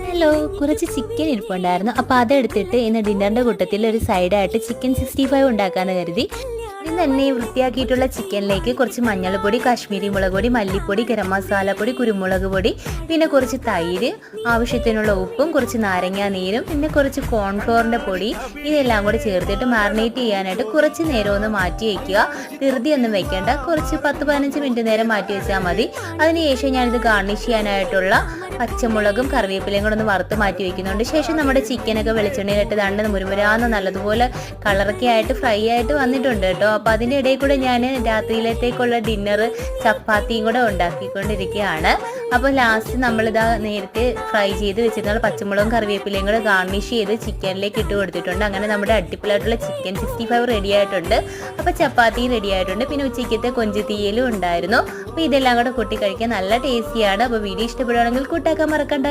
Hello, കുറച്ച് chicken ഇരിപ്പുണ്ടായിരുന്നു. അപ്പോൾ അതെടുത്തിട്ട് ഇന്ന് ഡിന്നറിൻ്റെ കൂട്ടത്തിൽ ഒരു സൈഡായിട്ട് ചിക്കൻ 65 ഉണ്ടാക്കാമെന്ന് കരുതി. ആദ്യം തന്നെ വൃത്തിയാക്കിയിട്ടുള്ള ചിക്കനിലേക്ക് കുറച്ച് മഞ്ഞൾപ്പൊടി, കാശ്മീരി മുളക് പൊടി, മല്ലിപ്പൊടി, ഗരം മസാലപ്പൊടി, കുരുമുളക് പൊടി, പിന്നെ കുറച്ച് തൈര്, ആവശ്യത്തിനുള്ള ഉപ്പും കുറച്ച് നാരങ്ങാ നീരും, പിന്നെ കുറച്ച് കോൺഫ്ലോറിൻ്റെ പൊടി, ഇതെല്ലാം കൂടി ചേർത്തിട്ട് മാറിനേറ്റ് ചെയ്യാനായിട്ട് കുറച്ച് നേരം ഒന്ന് മാറ്റി വയ്ക്കുക. ധൃതിയൊന്നും വെക്കേണ്ട, കുറച്ച് 10-15 മിനിറ്റ് നേരം മാറ്റി വെച്ചാൽ മതി. അതിനുശേഷം ഞാനിത് ഗാർണിഷ് ചെയ്യാനായിട്ടുള്ള പച്ചമുളകും കറിവേപ്പിലയും കൂടെ ഒന്ന് വറുത്ത് മാറ്റി വെക്കുന്നുണ്ട്. ശേഷം നമ്മുടെ ചിക്കനൊക്കെ വെളിച്ചെണ്ണയിലിട്ട് ദണ്ട് മുരുമുരാന്ന് നല്ലതുപോലെ കളറൊക്കെ ആയിട്ട് ഫ്രൈ ആയിട്ട് വന്നിട്ടുണ്ട് കേട്ടോ. അപ്പോൾ അതിൻ്റെ ഇടയിൽ കൂടെ ഞാൻ രാത്രിയിലത്തേക്കുള്ള ഡിന്നർ ചപ്പാത്തിയും കൂടെ ഉണ്ടാക്കിക്കൊണ്ടിരിക്കുകയാണ്. അപ്പോൾ ലാസ്റ്റ് നമ്മളിതാ നേരത്തെ ഫ്രൈ ചെയ്ത് വെച്ചിരുന്ന പച്ചമുളകും കറിവേപ്പിലയും കൂടെ ഗാർണിഷ് ചെയ്ത് ചിക്കനിലേക്ക് ഇട്ട് കൊടുത്തിട്ടുണ്ട്. അങ്ങനെ നമ്മുടെ അടിപൊളിയായിട്ടുള്ള ചിക്കൻ 65 റെഡി ആയിട്ടുണ്ട്. അപ്പോൾ ചപ്പാത്തിയും റെഡി ആയിട്ടുണ്ട്. പിന്നെ ഉച്ചയ്ക്കത്തെ കൊഞ്ച് തീയലും ഉണ്ടായിരുന്നു. അപ്പോൾ ഇതെല്ലാം കൂടെ കൂട്ടി കഴിക്കാൻ നല്ല ടേസ്റ്റിയാണ്. അപ്പോൾ വീഡിയോ ഇഷ്ടപ്പെടുകയാണെങ്കിൽ കൂട്ടാക്കാൻ മറക്കണ്ട.